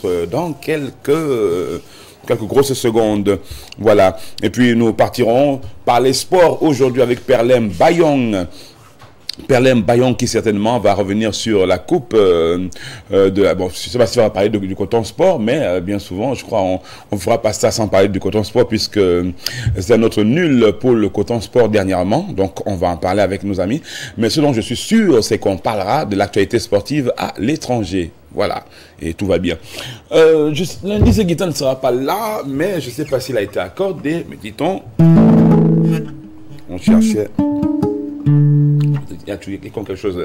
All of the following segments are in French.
rentre dans quelques grosses secondes. Voilà. Et puis nous partirons par les sports aujourd'hui avec Perlem Bayong. Perlem Bayong qui certainement va revenir sur la coupe bon, je ne sais pas si on va parler du coton sport, mais bien souvent, je crois, on ne fera pas ça sans parler du coton sport puisque c'est notre nul pour le coton sport dernièrement. Donc, on va en parler avec nos amis. Mais ce dont je suis sûr, c'est qu'on parlera de l'actualité sportive à l'étranger. Voilà. Et tout va bien. Lundi, ce guitar ne sera pas là, mais je ne sais pas s'il a été accordé. Mais dit-on, on cherchait... Il y a quelque chose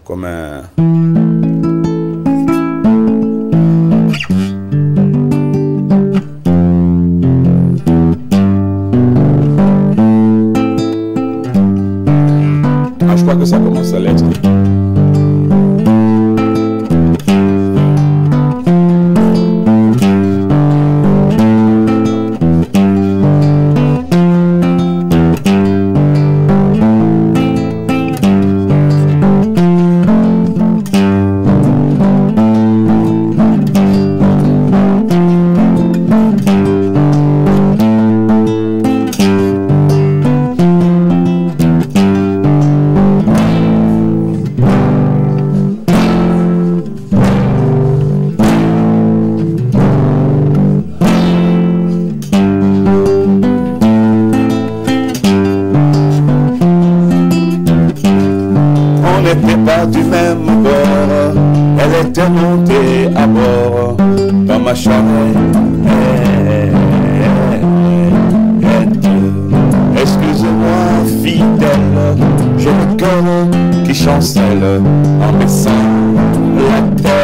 comme un... Ah, je crois que ça commence à l'être. Du même bord, elle était montée à bord dans ma charrette. Excuse-moi, fidèle, j'ai le cœur qui chancelle en baissant la tête.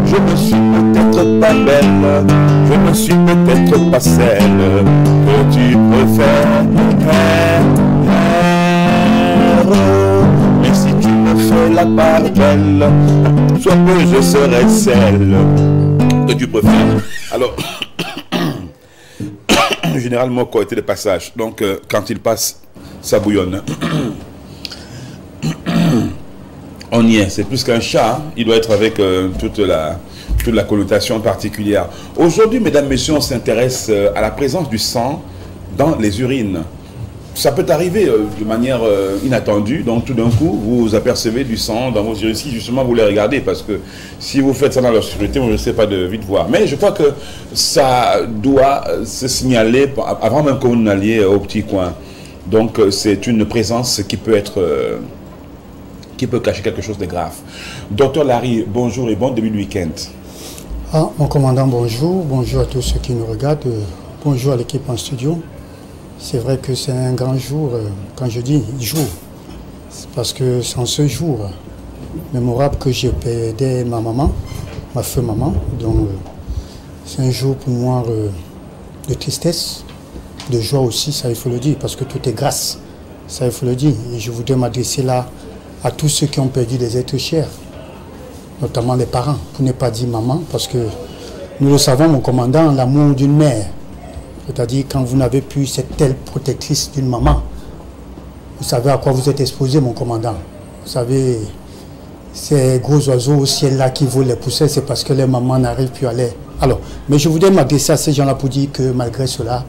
Je ne suis peut-être pas belle, je ne suis peut-être pas celle que tu préfères. Mais si tu me fais la part belle, soit peu je serai celle que tu préfères. Alors, généralement, correcté de passage. Donc, quand il passe, ça bouillonne. On y est. C'est plus qu'un chat. Il doit être avec toute la connotation particulière. Aujourd'hui, mesdames, messieurs, on s'intéresse à la présence du sang dans les urines. Ça peut arriver de manière inattendue, donc tout d'un coup, vous apercevez du sang dans vos yeux. Si justement vous les regardez, parce que si vous faites ça dans l'obscurité, vous ne savez pas de vite voir. Mais je crois que ça doit se signaler avant même que vous n'alliez au petit coin. Donc c'est une présence qui peut être... qui peut cacher quelque chose de grave. Docteur Larry, bonjour et bon début de week-end. Ah, mon commandant, bonjour. Bonjour à tous ceux qui nous regardent. Bonjour à l'équipe en studio. C'est vrai que c'est un grand jour, quand je dis jour, c'est parce que c'est ce jour mémorable que j'ai perdu ma maman, ma feu maman. Donc c'est un jour pour moi de tristesse, de joie aussi, ça il faut le dire, parce que tout est grâce, ça il faut le dire. Et je voudrais m'adresser là à tous ceux qui ont perdu des êtres chers, notamment les parents, pour ne pas dire maman, parce que nous le savons, mon commandant, l'amour d'une mère. C'est-à-dire quand vous n'avez plus cette telle protectrice d'une maman, vous savez à quoi vous êtes exposé, mon commandant. Vous savez, ces gros oiseaux au ciel-là qui volent les poussées, c'est parce que les mamans n'arrivent plus à les... Alors, mais je voudrais m'adresser à ces gens-là pour dire que malgré cela,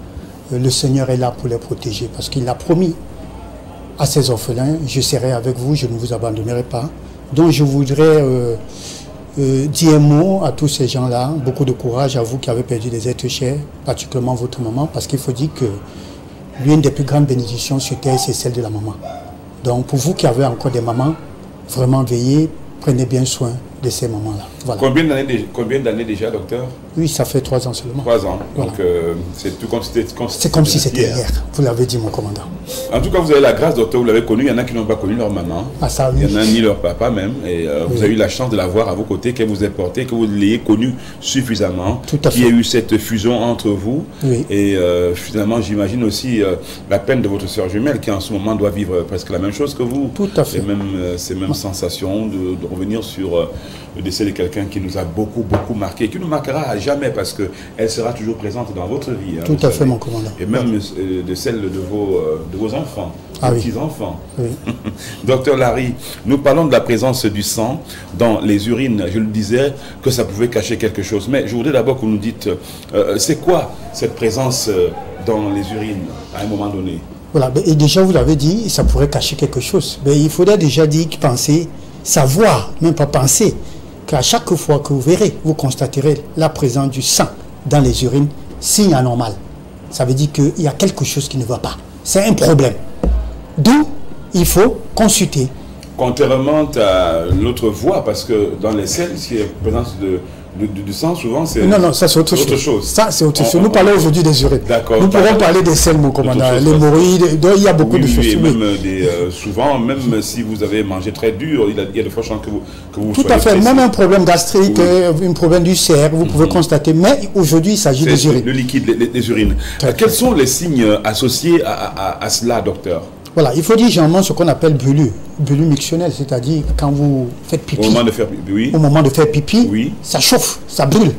le Seigneur est là pour les protéger. Parce qu'il a promis à ses orphelins, je serai avec vous, je ne vous abandonnerai pas. Donc je voudrais... dire un mot à tous ces gens-là, beaucoup de courage à vous qui avez perdu des êtres chers, particulièrement votre maman, parce qu'il faut dire que l'une des plus grandes bénédictions sur terre, c'est celle de la maman. Donc pour vous qui avez encore des mamans, vraiment veillez, prenez bien soin de ces mamans-là. Voilà. Combien d'années déjà, docteur? Oui, ça fait 3 ans seulement. 3 ans. Voilà. Donc c'est tout comme si c'était... C'est comme si c'était hier. Vous l'avez dit, mon commandant. En tout cas, vous avez la grâce, docteur, vous l'avez connu. Il y en a qui n'ont pas connu leur maman. Ah, ça, oui. Il y en a ni leur papa même. Et vous avez eu la chance de l'avoir à vos côtés, qu'elle vous ait porté, que vous l'ayez connu suffisamment. Tout à fait. Qu'il y ait eu cette fusion entre vous. Oui. Et finalement, j'imagine aussi la peine de votre sœur jumelle qui en ce moment doit vivre presque la même chose que vous. Tout à fait. Ces mêmes sensations de revenir sur le décès de quelqu'un quelqu'un qui nous a beaucoup marqué, qui nous marquera à jamais parce qu'elle sera toujours présente dans votre vie. Hein, tout à fait, mon commandant. Et même de celle de vos enfants, oui. petits-enfants. Oui. Docteur Larry, nous parlons de la présence du sang dans les urines. Je le disais que ça pouvait cacher quelque chose. Mais je voudrais d'abord que vous nous dites, c'est quoi cette présence dans les urines à un moment donné? Voilà, et déjà vous l'avez dit, ça pourrait cacher quelque chose. Mais il faudrait déjà dire, penser, savoir, même pas penser, qu'à chaque fois que vous verrez, vous constaterez la présence du sang dans les urines, signe anormal. Ça veut dire qu'il y a quelque chose qui ne va pas. C'est un problème. D'où il faut consulter. Contrairement à l'autre voie, parce que dans les selles, s'il y a présence du sang, souvent c'est... Non, ça c'est autre chose. Ça c'est autre chose. Nous parlons aujourd'hui des urines. D'accord. Nous pourrons parler des selles, mon commandant. L'hémorroïde, il y a beaucoup de choses. Oui, même souvent, même si vous avez mangé très dur, il y a de fortes chances que vous tout à fait. pressé. Même un problème gastrique, un problème d'ulcère, vous pouvez constater. Mais aujourd'hui, il s'agit des urines. Le liquide, les urines. Quels sont les signes associés à cela, docteur? Voilà, il faut dire généralement ce qu'on appelle brûlure mictionnelle, c'est-à-dire quand vous faites pipi. Au moment de faire pipi, oui. Au moment de faire pipi, oui. Ça chauffe, ça brûle.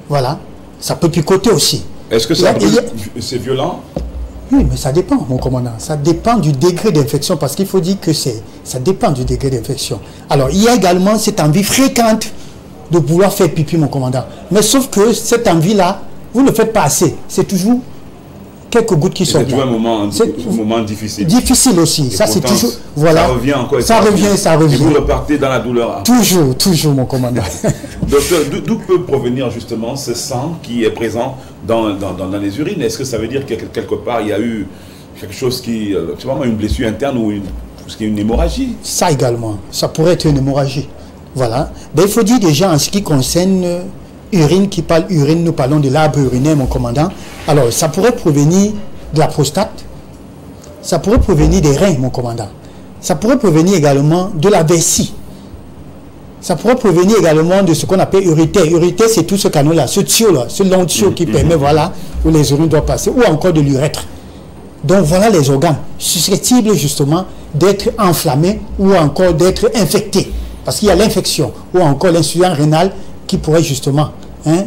Voilà, ça peut picoter aussi. Est-ce que ça brûle, c'est violent? Oui, mais ça dépend, mon commandant. Ça dépend du degré d'infection, parce qu'il faut dire que ça dépend du degré d'infection. Alors, il y a également cette envie fréquente de vouloir faire pipi, mon commandant. Mais sauf que cette envie-là, vous ne le faites pas assez. C'est toujours quelques gouttes qui sortent. C'est toujours un moment difficile. Difficile aussi. Ça, c'est toujours. Voilà. Ça revient encore. Ça revient. Et vous repartez dans la douleur. Toujours, mon commandant. Docteur, d'où peut provenir justement ce sang qui est présent dans les urines? Est-ce que ça veut dire que quelque part il y a eu quelque chose qui. C'est vraiment une blessure interne ou une hémorragie? Ça également. Ça pourrait être une hémorragie. Voilà. Mais il faut dire déjà en ce qui concerne. Urine, qui parle urine, nous parlons de l'arbre urinaire, mon commandant. Alors, ça pourrait provenir de la prostate, ça pourrait provenir des reins, mon commandant. Ça pourrait provenir également de la vessie. Ça pourrait provenir également de ce qu'on appelle urétère. Urétère, c'est tout ce canal-là, ce tuyau-là, ce long tuyau qui permet, voilà, où les urines doivent passer, ou encore de l'urètre. Donc, voilà les organes susceptibles, justement, d'être enflammés ou encore d'être infectés. Parce qu'il y a l'infection, ou encore l'insuffisance rénale qui pourrait justement,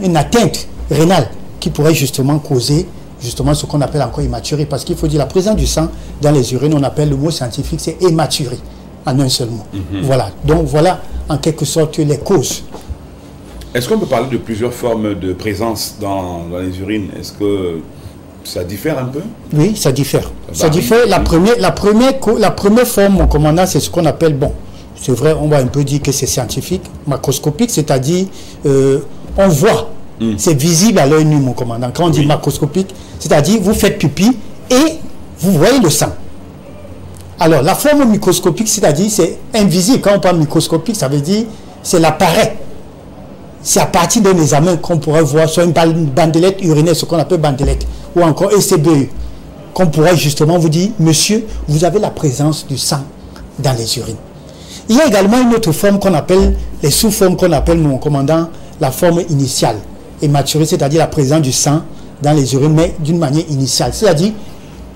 une atteinte rénale qui pourrait justement causer justement ce qu'on appelle encore hématurie. Parce qu'il faut dire la présence du sang dans les urines, on appelle le mot scientifique, c'est hématurie, en un seul mot. Voilà. Donc voilà en quelque sorte les causes. Est-ce qu'on peut parler de plusieurs formes de présence dans les urines? Est-ce que ça diffère un peu? Oui, ça diffère. Ça diffère. La première forme, mon commandant, c'est ce qu'on appelle, bon, c'est vrai, on va un peu dire que c'est scientifique, macroscopique, c'est-à-dire on voit, c'est visible à l'œil nu, mon commandant. Quand on dit macroscopique, c'est-à-dire vous faites pipi et vous voyez le sang. Alors, la forme microscopique, c'est-à-dire c'est invisible. Quand on parle microscopique, ça veut dire c'est l'appareil. C'est à partir d'un examen qu'on pourrait voir sur une bandelette urinaire, ce qu'on appelle bandelette, ou encore ECBE, qu'on pourrait justement vous dire, monsieur, vous avez la présence du sang dans les urines. Il y a également une autre forme qu'on appelle, les sous-formes qu'on appelle, mon commandant, la forme initiale, hématurie, c'est-à-dire la présence du sang dans les urines, mais d'une manière initiale. C'est-à-dire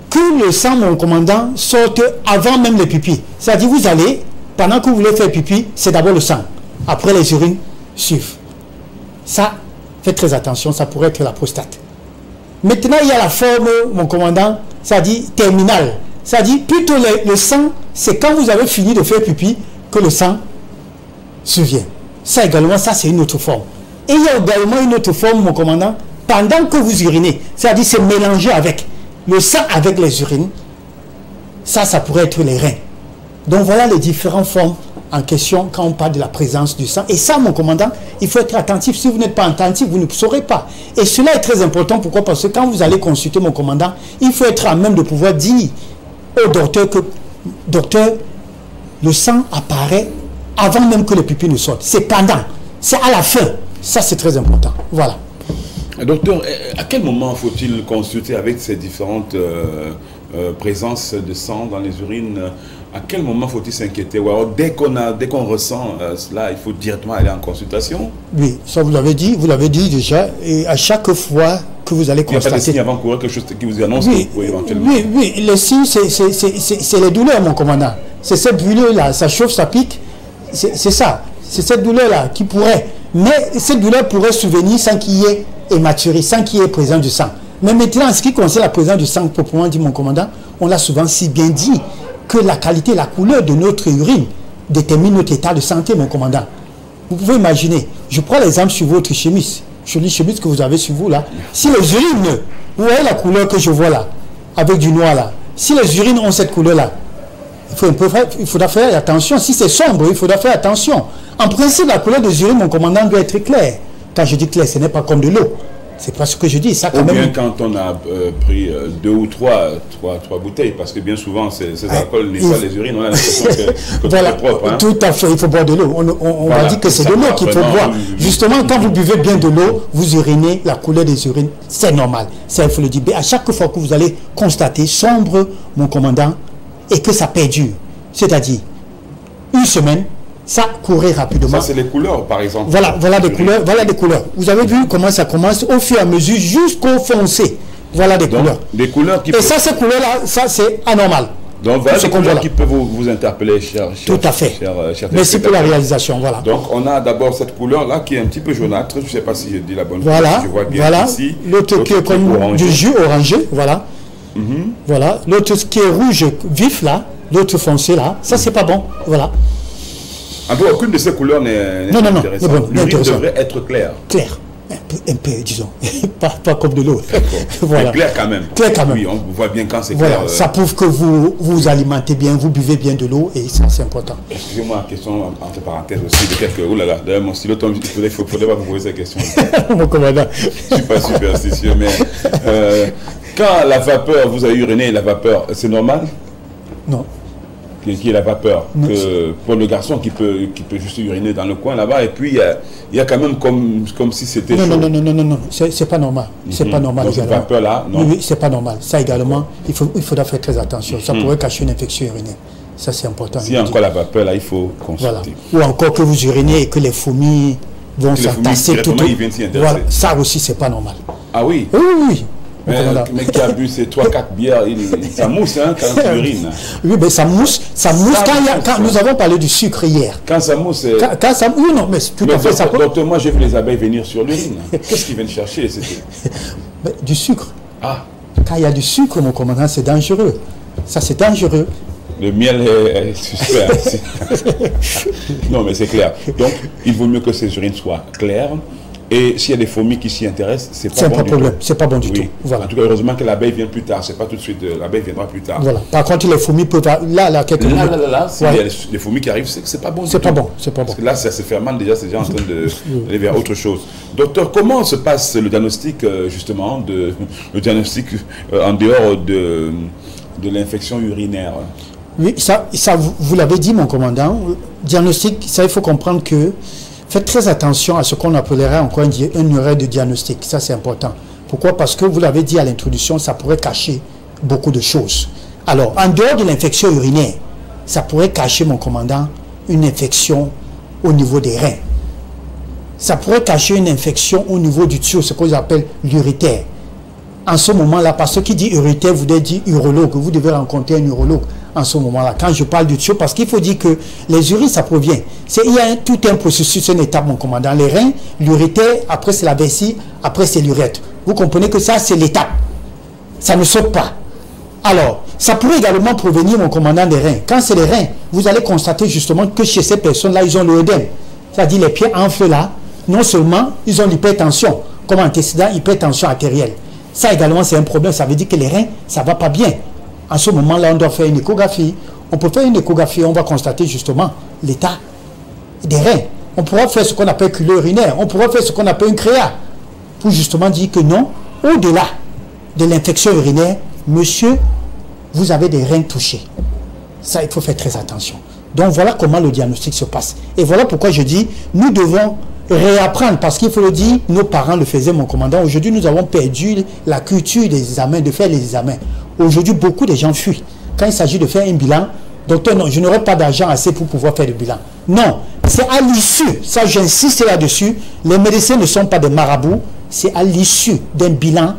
que le sang, mon commandant, sorte avant même le pipi. C'est-à-dire vous allez, pendant que vous voulez faire pipi, c'est d'abord le sang. Après les urines suivent. Ça, faites très attention, ça pourrait être la prostate. Maintenant, il y a la forme, mon commandant, c'est-à-dire terminale. C'est-à-dire plutôt le sang, c'est quand vous avez fini de faire pipi que le sang survient. Ça également, ça c'est une autre forme. Et il y a également une autre forme, mon commandant, pendant que vous urinez, c'est-à-dire c'est mélangé avec le sang avec les urines, ça pourrait être les reins. Donc voilà les différentes formes en question quand on parle de la présence du sang. Et ça, mon commandant, il faut être attentif. Si vous n'êtes pas attentif, vous ne saurez pas. Et cela est très important. Pourquoi? Parce que quand vous allez consulter mon commandant, il faut être à même de pouvoir dire au docteur que, docteur, le sang apparaît avant même que le pipi ne sorte. C'est pendant. C'est à la fin. Ça, c'est très important. Voilà. Docteur, à quel moment faut-il consulter avec ces différentes présences de sang dans les urines? À quel moment faut-il s'inquiéter? Ou alors dès qu'on ressent cela, il faut directement aller en consultation? Oui, ça vous l'avez dit déjà. Et à chaque fois que vous allez constater... Il n'y a pas de signe avant-coureur, quelque chose qui vous annonce oui, que vous éventuellement... Oui, les signes, c'est les douleurs, mon commandant. C'est cette brûlure-là, ça chauffe, ça pique. C'est ça. C'est cette douleur-là qui pourrait, mais cette douleur pourrait survenir sans qu'il y ait hématurie, sans qu'il y ait présence du sang. Mais maintenant, en ce qui concerne la présence du sang, proprement dit mon commandant, on l'a souvent si bien dit que la qualité, la couleur de notre urine détermine notre état de santé, mon commandant. Vous pouvez imaginer, je prends l'exemple sur votre chemise, jolie chemise que vous avez sur vous là. Si les urines, vous voyez la couleur que je vois là, avec du noir là, si les urines ont cette couleur là, il faudra faire attention. Si c'est sombre, il faudra faire attention. En principe, la couleur des urines, mon commandant, doit être claire. Quand je dis clair, ce n'est pas comme de l'eau. C'est pas ce que je dis. Ça, quand ou bien même... quand on a pris 2 ou 3 bouteilles, parce que bien souvent, ces alcools nettoient les urines, on a l'impression que voilà, tout est propre. Hein? Tout à fait, il faut boire de l'eau. On voilà, va dire que c'est de l'eau qu'il faut boire. Justement, quand vous buvez bien de l'eau, vous urinez, la couleur des urines, c'est normal. Ça, il faut le dire. Mais à chaque fois que vous allez constater sombre, mon commandant, et que ça perdure, c'est-à-dire une semaine, ça courait rapidement. Ça, c'est les couleurs, par exemple. Voilà des couleurs, voilà des couleurs. Vous avez vu comment ça commence au fur et à mesure jusqu'au foncé. Voilà des couleurs. Des couleurs qui et ça, ces couleurs-là, ça, c'est anormal. Donc, voilà des couleurs qui peuvent vous interpeller, cher. Tout à fait. Merci pour la réalisation, voilà. Donc, on a d'abord cette couleur-là qui est un petit peu jaunâtre. Je ne sais pas si je dis la bonne voilà, chose. Je vois bien voilà. ici. L'autre qui est comme du jus orangé, voilà. Voilà. L'autre qui est rouge vif, là. L'autre foncé, là. Ça, c'est pas bon, voilà. En tout cas, aucune de ces couleurs n'est intéressante. L'urine devrait être claire. Claire. Un peu, disons. pas comme de l'eau. Voilà. Clair quand même. Clair quand même. Oui, on voit bien quand c'est voilà. clair. Ça prouve que vous vous alimentez bien, vous buvez bien de l'eau et ça, c'est important. Excusez-moi, question entre parenthèses aussi de quelques... Oh là là, d'ailleurs, mon stylo tombe, il ne faudrait pas vous poser cette question. Mon commandant. Je ne suis pas superstitieux, mais quand la vapeur, vous avez uriné, la vapeur, c'est normal? Non. Qui est la vapeur, que pour le garçon qui peut juste uriner dans le coin là-bas, et puis il y a quand même comme si c'était chaud. Non, c'est pas normal. C'est pas normal. Donc cette vapeur-là, non. Oui, c'est pas normal. Ça également, il faudra faire très attention. Ça pourrait cacher une infection urinaire. Ça, c'est important. S'il y a encore la vapeur là, il faut consulter. Voilà. Ou encore que vous urinez et que les fourmis vont s'entasser tout autour. Voilà. Ça aussi, c'est pas normal. Ah oui? Oui. Mais qui a bu ces 3-4 bières, ça mousse hein, quand tu urines. Oui, mais ça mousse. Quand nous avons parlé du sucre hier. Quand ça mousse. Oui, non, mais tout à fait. Docteur, moi j'ai vu les abeilles venir sur l'urine. Qu'est-ce qu'ils viennent chercher? Du sucre. Ah. Quand il y a du sucre, mon commandant, c'est dangereux. Ça, c'est dangereux. Le miel est suspect. Non, mais c'est clair. Donc, il vaut mieux que ces urines soient claires. Et s'il y a des fourmis qui s'y intéressent, c'est pas bon du tout. C'est pas bon du tout. Voilà. En tout cas, heureusement que l'abeille vient plus tard. C'est pas tout de suite. L'abeille viendra plus tard. Voilà. Par contre, les fourmis peuvent quelques minutes. Là, s'il y a les fourmis qui arrivent, c'est pas bon. C'est pas bon. C'est pas bon. Parce que là, ça se fermente déjà. C'est déjà en train d'aller vers autre chose. Docteur, comment se passe le diagnostic justement le diagnostic en dehors de l'infection urinaire? Oui, ça vous l'avez dit, mon commandant. Diagnostic, ça, il faut comprendre que faites très attention à ce qu'on appellerait encore une erreur de diagnostic. Ça, c'est important. Pourquoi? Parce que vous l'avez dit à l'introduction, ça pourrait cacher beaucoup de choses. Alors, en dehors de l'infection urinaire, ça pourrait cacher, mon commandant, une infection au niveau des reins. Ça pourrait cacher une infection au niveau du tuyau, ce qu'on appelle l'urétère. En ce moment-là, parce que qui dit urétère, vous devez dire urologue. Vous devez rencontrer un urologue en ce moment-là. Quand je parle du tuyau, parce qu'il faut dire que les urines, ça provient. Il y a tout un processus, une étape, mon commandant. Les reins, l'urétère, après c'est la vessie, après c'est l'urètre. Vous comprenez que ça, c'est l'étape. Ça ne saute pas. Alors, ça pourrait également provenir, mon commandant, des reins. Quand c'est les reins, vous allez constater justement que chez ces personnes-là, ils ont l'œdème. C'est-à-dire les pieds enflent là. Non seulement, ils ont l'hypertension, comme antécédent, hypertension artérielle. Ça également, c'est un problème. Ça veut dire que les reins, ça ne va pas bien. En ce moment-là, on doit faire une échographie. On peut faire une échographie, on va constater justement l'état des reins. On pourra faire ce qu'on appelle culot urinaire. On pourra faire ce qu'on appelle une créa. Pour justement dire que non, au-delà de l'infection urinaire, monsieur, vous avez des reins touchés. Ça, il faut faire très attention. Donc voilà comment le diagnostic se passe. Et voilà pourquoi je dis, nous devons réapprendre, parce qu'il faut le dire, nos parents le faisaient, mon commandant. Aujourd'hui, nous avons perdu la culture des examens, de faire les examens. Aujourd'hui, beaucoup de gens fuient. Quand il s'agit de faire un bilan, docteur, non, je n'aurai pas d'argent assez pour pouvoir faire le bilan. Non, c'est à l'issue, ça j'insiste là-dessus, les médecins ne sont pas des marabouts, c'est à l'issue d'un bilan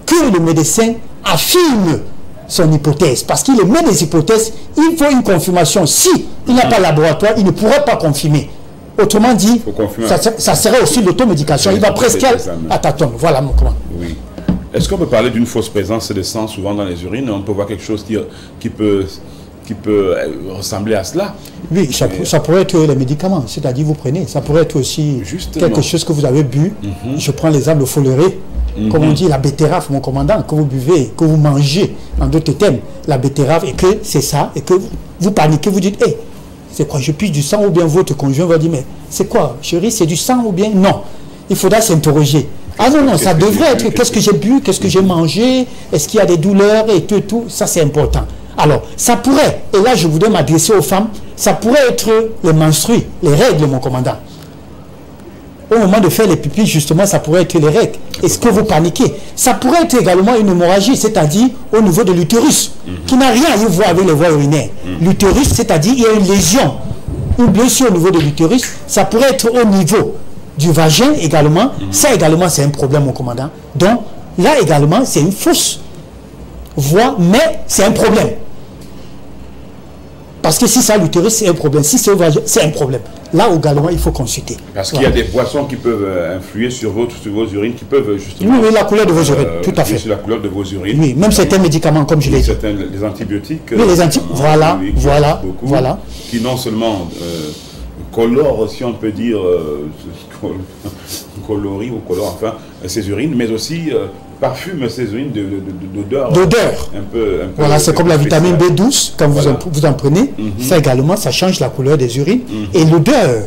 que le médecin affirme son hypothèse. Parce qu'il émet des hypothèses, il faut une confirmation. Si il n'a pas de laboratoire, il ne pourra pas confirmer. Autrement dit, ça serait aussi l'automédication. Il va prescrire à tâtons. Voilà mon commandant. Oui. Est-ce qu'on peut parler d'une fausse présence de sang souvent dans les urines? On peut voir quelque chose qui peut ressembler à cela. Oui, ça pourrait être les médicaments, c'est-à-dire vous prenez. Ça pourrait être aussi quelque chose que vous avez bu. Je prends l'exemple de foléré. Comme on dit, la betterave, mon commandant, que vous buvez, que vous mangez, en d'autres termes, la betterave, et que c'est ça, et que vous paniquez, vous dites, hey, c'est quoi, je pige du sang, ou bien votre conjoint va dire, mais c'est quoi, chérie, c'est du sang, ou bien non. Il faudra s'interroger. Ah non, non, ça devrait être, qu'est-ce que j'ai bu, qu'est-ce que j'ai mangé, est-ce qu'il y a des douleurs, et tout, ça c'est important. Alors, ça pourrait, et là je voudrais m'adresser aux femmes, ça pourrait être les menstrues, les règles, mon commandant. Au moment de faire les pipis, justement, ça pourrait être les règles. Est-ce que vous paniquez? Ça pourrait être également une hémorragie, c'est-à-dire au niveau de l'utérus, qui n'a rien à voir avec les voies urinaires. L'utérus, c'est-à-dire il y a une lésion, une blessure au niveau de l'utérus, ça pourrait être au niveau du vagin également. Ça également, c'est un problème, mon commandant. Donc, là également, c'est une fausse voie, mais c'est un problème. Parce que si c'est à l'utérus, c'est un problème. Si c'est au vagin, c'est un problème. Là, également, il faut consulter. Parce qu'il y a des boissons qui peuvent influer sur vos urines, qui peuvent justement... Oui, la couleur de vos urines, tout à fait. Sur la couleur de vos urines. Oui, même certains médicaments, comme je l'ai dit. Les antibiotiques. Oui, les antibiotiques, voilà. Qui non seulement colorent, si on peut dire, coloris ou colorent, enfin, ces urines, mais aussi... parfume ces urines d'odeur. Un peu voilà, c'est comme la vitamine B12, quand vous en prenez, ça également, ça change la couleur des urines. Et l'odeur,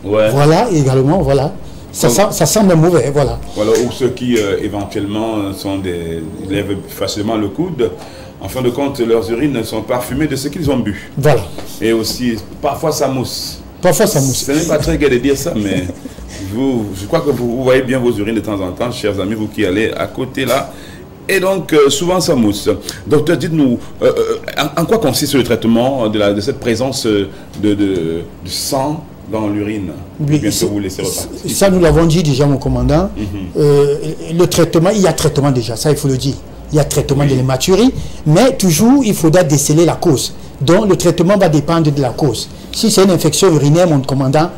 voilà, également, voilà. Ça sent même mauvais, voilà. Voilà, ou ceux qui éventuellement lèvent facilement le coude. En fin de compte, leurs urines sont parfumées de ce qu'ils ont bu. Voilà. Et aussi, parfois ça mousse. Parfois ça mousse. Ce n'est pas très gai de dire ça, mais... je crois que vous voyez bien vos urines de temps en temps, chers amis, vous qui allez à côté là. Et donc, souvent ça mousse. Docteur, dites-nous, en quoi consiste le traitement de cette présence de sang dans l'urine? Oui, vous laissez repartir. Ça, nous l'avons dit déjà, mon commandant. Le traitement, il y a traitement déjà, ça il faut le dire. Il y a traitement de l'hématurie, mais toujours il faudra déceler la cause. Donc, le traitement va dépendre de la cause. Si c'est une infection urinaire, mon commandant,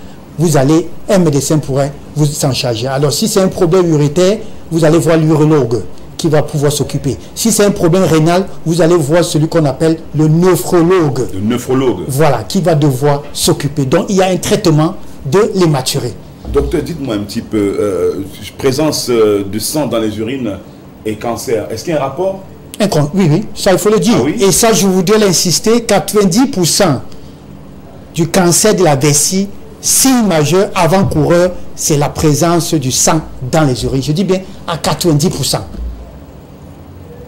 un médecin pourrait vous s'en charger. Alors, si c'est un problème urinaire, vous allez voir l'urologue qui va pouvoir s'occuper. Si c'est un problème rénal, vous allez voir celui qu'on appelle le néphrologue. Le néphrologue. Voilà, qui va devoir s'occuper. Donc, il y a un traitement de l'hématurie. Docteur, dites-moi un petit peu, présence de sang dans les urines et cancer, est-ce qu'il y a un rapport? Oui, ça il faut le dire. Ah, oui? Et ça, je voudrais l'insister, 90% du cancer de la vessie, signe majeur avant-coureur, c'est la présence du sang dans les urines. Je dis bien à 90%.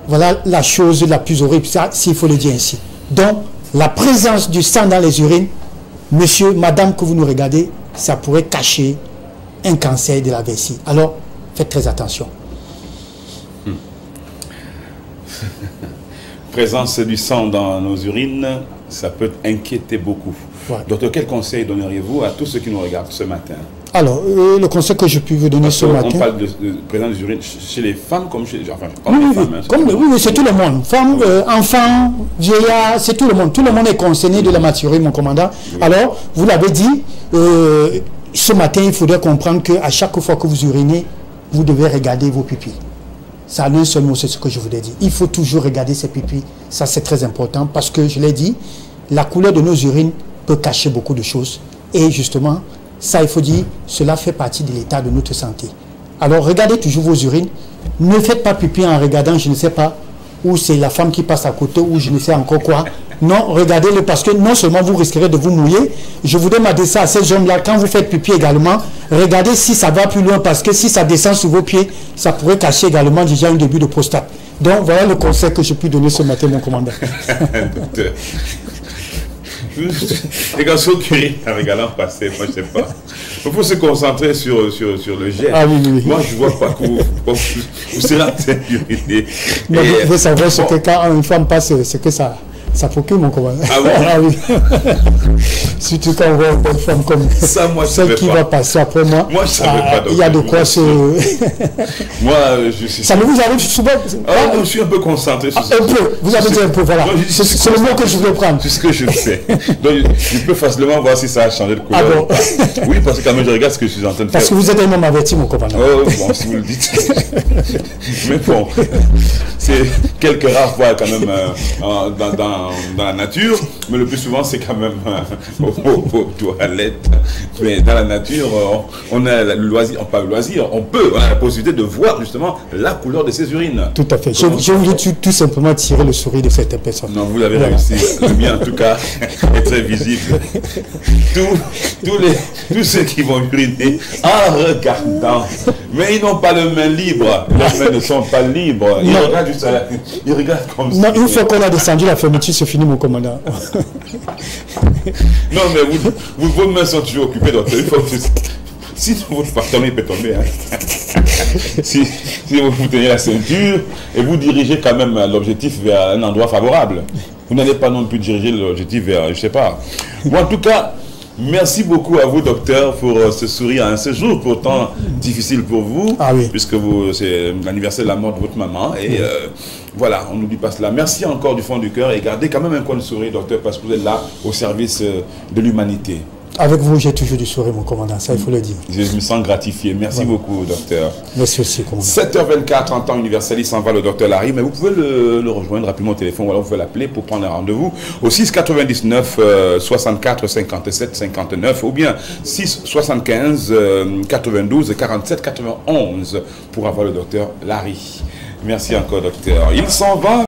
Voilà la chose la plus horrible, ça, s'il faut le dire ainsi. Donc, la présence du sang dans les urines, monsieur, madame, que vous nous regardez, ça pourrait cacher un cancer de la vessie. Alors, faites très attention. Présence du sang dans nos urines, ça peut inquiéter beaucoup. Ouais. Docteur, quel conseil donneriez-vous à tous ceux qui nous regardent ce matin? Alors, le conseil que je puis vous donner ce matin... On parle de présence des urines chez les femmes comme chez les femmes. Oui, c'est tout le monde. Femmes, enfants, vieillards, c'est tout le monde. Tout le monde est concerné de la maturité, mon commandant. Oui. Alors, vous l'avez dit, ce matin, il faudrait comprendre qu'à chaque fois que vous urinez, vous devez regarder vos pupilles. Ça a un seul mot, c'est ce que je vous ai dit. Il faut toujours regarder ses pupilles. Ça, c'est très important parce que, je l'ai dit, la couleur de nos urines peut cacher beaucoup de choses. Et justement, ça, il faut dire, cela fait partie de l'état de notre santé. Alors, regardez toujours vos urines. Ne faites pas pipi en regardant, je ne sais pas, où c'est la femme qui passe à côté, ou je ne sais encore quoi. Non, regardez-le parce que non seulement vous risquerez de vous mouiller, je voudrais m'adresser à ces hommes-là, quand vous faites pipi également, regardez si ça va plus loin parce que si ça descend sur vos pieds, ça pourrait cacher également déjà un début de prostate. Donc, voilà le conseil que je peux donner ce matin, mon commandant. Docteur. Les garçons qui rient avec Alain Passé, moi je sais pas. Il faut se concentrer sur le geste. Ah oui, oui. Moi je vois pas que vous serez en train d'uriner. Vous savez ce que quand une femme passe, ce que ça Ça procure, mon commandant. Ah bon? Ah oui. Surtout quand on voit une bonne femme comme ça, moi, celle qui va passer après moi. Moi, je savais pas. Il y a de quoi se... Moi, je suis... Ça vous arrive souvent? Ah, je suis un peu concentré sur ça. Un peu, vous avez dit un peu, voilà. C'est le mot que je voulais prendre. C'est ce que je fais. Donc, je peux facilement voir si ça a changé de couleur. Ah bon? Oui, parce que quand même, je regarde ce que je suis en train de faire. Parce que vous êtes un homme averti, mon commandant. Oh, bon, si vous le dites. Mais bon, c'est quelques rares fois quand même dans la nature, mais le plus souvent, c'est quand même aux toilettes. Mais dans la nature, on a le loisir, pas le loisir, on a la possibilité de voir justement la couleur de ses urines. Tout à fait. Je voulais tout simplement tirer le sourire de cette personne. Non, vous l'avez réussi. Le mien, en tout cas, est très visible. Tous ceux qui vont uriner en regardant, mais ils n'ont pas les mains libres. Les mains ne sont pas libres. Ils regardent juste ils regardent comme ça. Non, une fois qu'on a descendu la fermeture, c'est fini, mon commandant. Non, mais vos mains sont toujours occupées. Donc, il faut si votre partenaire peut tomber, hein. si vous tenez la ceinture et vous dirigez quand même l'objectif vers un endroit favorable, vous n'allez pas non plus diriger l'objectif vers, je sais pas. Bon, en tout cas, merci beaucoup à vous, docteur, pour ce sourire à ce jour pourtant difficile pour vous, puisque c'est l'anniversaire de la mort de votre maman. Et voilà, on n'oublie pas cela. Merci encore du fond du cœur et gardez quand même un coin de sourire, docteur, parce que vous êtes là au service de l'humanité. Avec vous, j'ai toujours du sourire, mon commandant, ça il faut le dire. Je me sens gratifié. Merci beaucoup, docteur. Merci aussi, commandant. 7h24, en temps universel, il s'en va le docteur Larry, mais vous pouvez le rejoindre rapidement au téléphone, ou alors vous pouvez l'appeler pour prendre un rendez-vous au 6 99 64 57 59 ou bien 6 75 92 47 91 pour avoir le docteur Larry. Merci encore, docteur. Il s'en va.